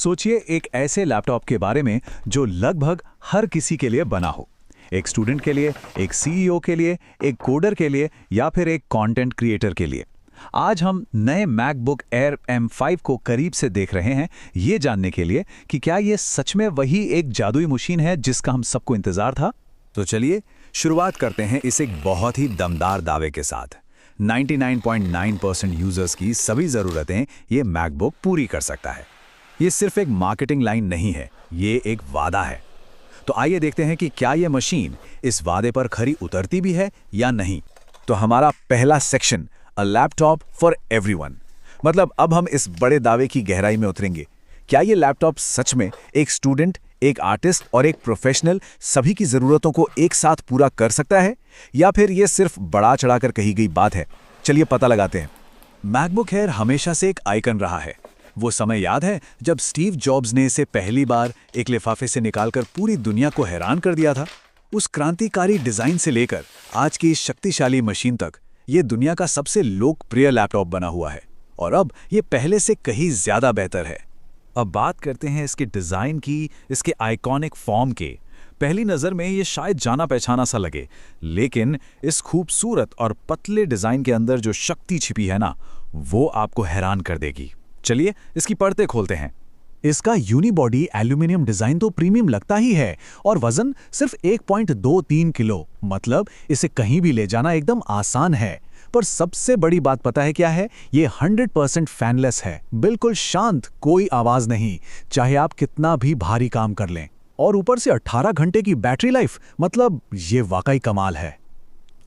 सोचिए एक ऐसे लैपटॉप के बारे में जो लगभग हर किसी के लिए बना हो। एक स्टूडेंट के लिए, एक सीईओ के लिए, एक कोडर के लिए या फिर एक कंटेंट क्रिएटर के लिए। आज हम नए मैकबुक एयर M5 को करीब से देख रहे हैं, ये जानने के लिए कि क्या ये सच में वही एक जादुई मशीन है जिसका हम सबको इंतजार था। तो चलिए शुरुआत करते हैं इस एक बहुत ही दमदार दावे के साथ। 99.9% यूजर्स की सभी ज़रूरतें ये मैकबुक पूरी कर सकता है। ये सिर्फ एक मार्केटिंग लाइन नहीं है, ये एक वादा है। तो आइए देखते हैं कि क्या ये मशीन इस वादे पर खरी उतरती भी है या नहीं। तो हमारा पहला section, a laptop for everyone. मतलब अब हम इस बड़े दावे की गहराई में उतरेंगे। क्या ये लैपटॉप सच में एक स्टूडेंट, एक आर्टिस्ट और एक प्रोफेशनल सभी की ज़रूरतों को एक साथ पूरा कर सकता है, या फिर ये सिर्फ बड़ा चढ़ाकर कही गई बात है? चलिए पता लगाते हैं। मैकबुक एयर हमेशा से एक आइकन रहा है। वो समय याद है जब स्टीव जॉब्स ने इसे पहली बार एक लिफाफे से निकालकर पूरी दुनिया को हैरान कर दिया था। उस क्रांतिकारी डिजाइन से लेकर आज की इस शक्तिशाली मशीन तक ये दुनिया का सबसे लोकप्रिय लैपटॉप बना हुआ है, और अब ये पहले से कहीं ज्यादा बेहतर है। अब बात करते हैं इसके डिजाइन की, इसके आइकॉनिक फॉर्म के। पहली नज़र में ये शायद जाना पहचाना सा लगे, लेकिन इस खूबसूरत और पतले डिजाइन के अंदर जो शक्ति छिपी है ना, वो आपको हैरान कर देगी। चलिए इसकी परतें खोलते हैं। इसका यूनिबॉडी एल्यूमिनियम डिजाइन तो प्रीमियम लगता ही है, और वजन सिर्फ 1.23 किलो, मतलब इसे कहीं भी ले जाना एकदम आसान है। पर सबसे बड़ी बात पता है क्या है? ये 100% फैनलेस है, बिल्कुल शांत, कोई आवाज नहीं, चाहे आप कितना भी भारी काम कर लें। और ऊपर से 18 घंटे की बैटरी लाइफ, मतलब ये वाकई कमाल है।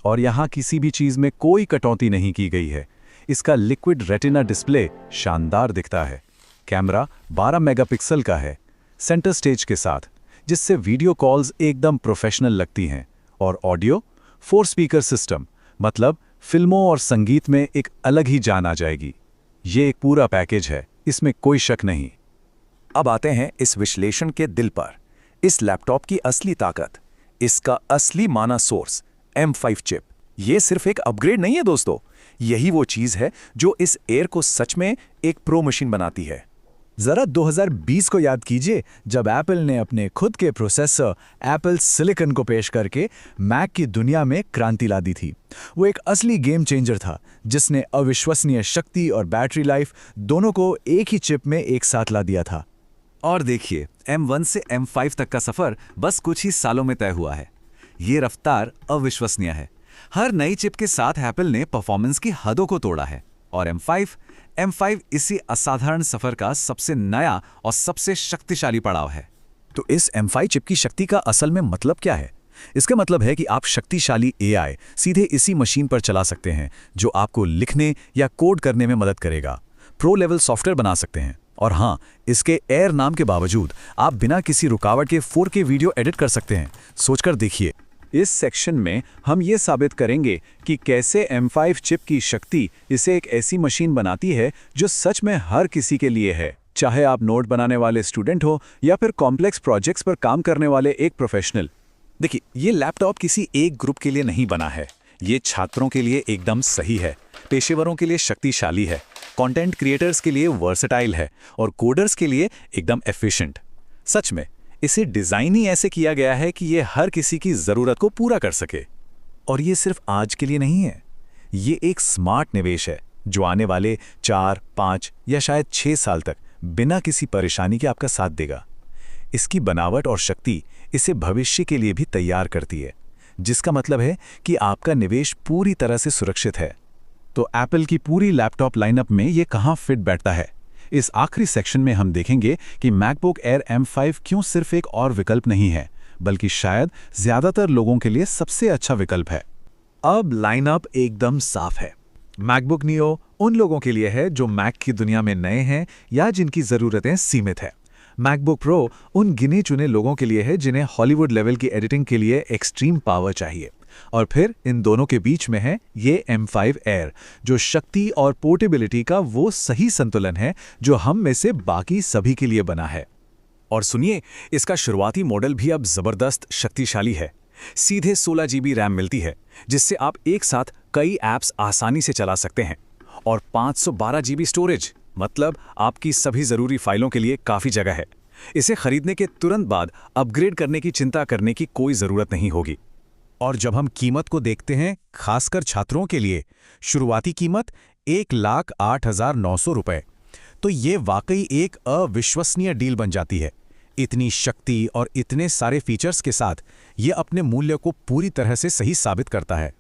और यहाँ किसी भी चीज में कोई कटौती नहीं की गई है। इसका लिक्विड रेटिना डिस्प्ले शानदार दिखता है। कैमरा 12 मेगापिक्सल का है, सेंटर स्टेज के साथ, जिससे वीडियो कॉल्स एकदम प्रोफेशनल लगती हैं। और ऑडियो 4 स्पीकर सिस्टम, मतलब फिल्मों और संगीत में एक अलग ही जान आ जाएगी। ये एक पूरा पैकेज है, इसमें कोई शक नहीं। अब आते हैं इस विश्लेषण के दिल पर, इस लैपटॉप की असली ताकत, इसका असली माना सोर्स M5 चिप। ये सिर्फ एक अपग्रेड नहीं है दोस्तों, यही वो चीज है जो इस एयर को सच में एक प्रो मशीन बनाती है। जरा 2020 को याद कीजिए, जब एप्पल ने अपने खुद के प्रोसेसर एप्पल सिलिकॉन को पेश करके मैक की दुनिया में क्रांति ला दी थी। वो एक असली गेम चेंजर था, जिसने अविश्वसनीय शक्ति और बैटरी लाइफ दोनों को एक ही चिप में एक साथ ला दिया था। और देखिए, M1 से M5 तक का सफर बस कुछ ही सालों में तय हुआ है। ये रफ्तार अविश्वसनीय है। हर नई चिप के साथ एप्पल ने परफॉर्मेंस की हदों को तोड़ा है, और M5 इसी असाधारण सफर का सबसे नया और सबसे शक्तिशाली पड़ाव है। तो इस M5 चिप की शक्ति का असल में मतलब क्या है? इसका मतलब है कि आप शक्तिशाली AI सीधे इसी मशीन पर चला सकते हैं, जो आपको लिखने या कोड करने में मदद करेगा। प्रो लेवल सॉफ्टवेयर बना सकते हैं। और हाँ, इसके एयर नाम के बावजूद आप बिना किसी रुकावट के 4K वीडियो एडिट कर सकते हैं। सोचकर देखिए। इस सेक्शन में हम ये साबित करेंगे कि कैसे M5 चिप की शक्ति इसे एक ऐसी मशीन बनाती है जो सच में हर किसी के लिए है, चाहे आप नोट बनाने वाले स्टूडेंट हो या फिर कॉम्प्लेक्स प्रोजेक्ट्स पर काम करने वाले एक प्रोफेशनल। देखिए, ये लैपटॉप किसी एक ग्रुप के लिए नहीं बना है। ये छात्रों के लिए एकदम सही है, पेशेवरों के लिए शक्तिशाली है, कंटेंट क्रिएटर्स के लिए वर्सेटाइल है, और कोडर्स के लिए एकदम एफिशिएंट। सच में इसे डिजाइन ही ऐसे किया गया है कि ये हर किसी की जरूरत को पूरा कर सके। और ये सिर्फ आज के लिए नहीं है, ये एक स्मार्ट निवेश है जो आने वाले 4, 5 या शायद 6 साल तक बिना किसी परेशानी के आपका साथ देगा। इसकी बनावट और शक्ति इसे भविष्य के लिए भी तैयार करती है, जिसका मतलब है कि आपका निवेश पूरी तरह से सुरक्षित है। तो एप्पल की पूरी लैपटॉप लाइनअप में ये कहाँ फिट बैठता है? इस आखिरी सेक्शन में हम देखेंगे कि मैकबुक एयर M5 क्यों सिर्फ एक और विकल्प नहीं है, बल्कि शायद ज्यादातर लोगों के लिए सबसे अच्छा विकल्प है। अब लाइनअप एकदम साफ है। मैकबुक नियो उन लोगों के लिए है जो मैक की दुनिया में नए हैं या जिनकी जरूरतें सीमित है। मैकबुक प्रो उन गिने चुने लोगों के लिए है जिन्हें हॉलीवुड लेवल की एडिटिंग के लिए एक्सट्रीम पावर चाहिए। और फिर इन दोनों के बीच में है ये M5 एयर, जो शक्ति और पोर्टेबिलिटी का वो सही संतुलन है जो हम में से बाकी सभी के लिए बना है। और सुनिए, इसका शुरुआती मॉडल भी अब जबरदस्त शक्तिशाली है। सीधे 16 GB रैम मिलती है, जिससे आप एक साथ कई ऐप्स आसानी से चला सकते हैं, और 512 GB स्टोरेज। मतलब आपकी सभी ज़रूरी फाइलों के लिए काफ़ी जगह है। इसे खरीदने के तुरंत बाद अपग्रेड करने की चिंता करने की कोई ज़रूरत नहीं होगी। और जब हम कीमत को देखते हैं, खासकर छात्रों के लिए, शुरुआती कीमत 1,08,900 रुपए, तो ये वाकई एक अविश्वसनीय डील बन जाती है। इतनी शक्ति और इतने सारे फीचर्स के साथ ये अपने मूल्य को पूरी तरह से सही साबित करता है।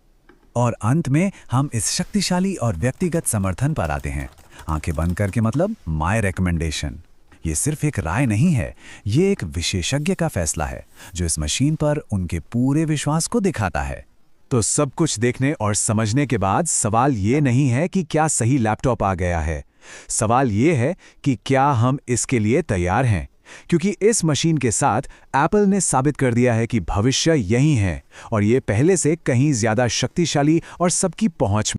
और अंत में हम इस शक्तिशाली और व्यक्तिगत समर्थन पर आते हैं। आंखें बंद करके मतलब माय रिकमेंडेशन। ये सिर्फ एक राय नहीं है, ये एक विशेषज्ञ का फैसला है जो इस मशीन पर उनके पूरे विश्वास को दिखाता है। तो सब कुछ देखने और समझने के बाद सवाल ये नहीं है कि क्या सही लैपटॉप आ गया है, सवाल ये है कि क्या हम इसके लिए तैयार हैं। क्योंकि इस मशीन के साथ एप्पल ने साबित कर दिया है कि भविष्य यही है और ये पहले से कहीं ज्यादा शक्तिशाली और सबकी पहुंच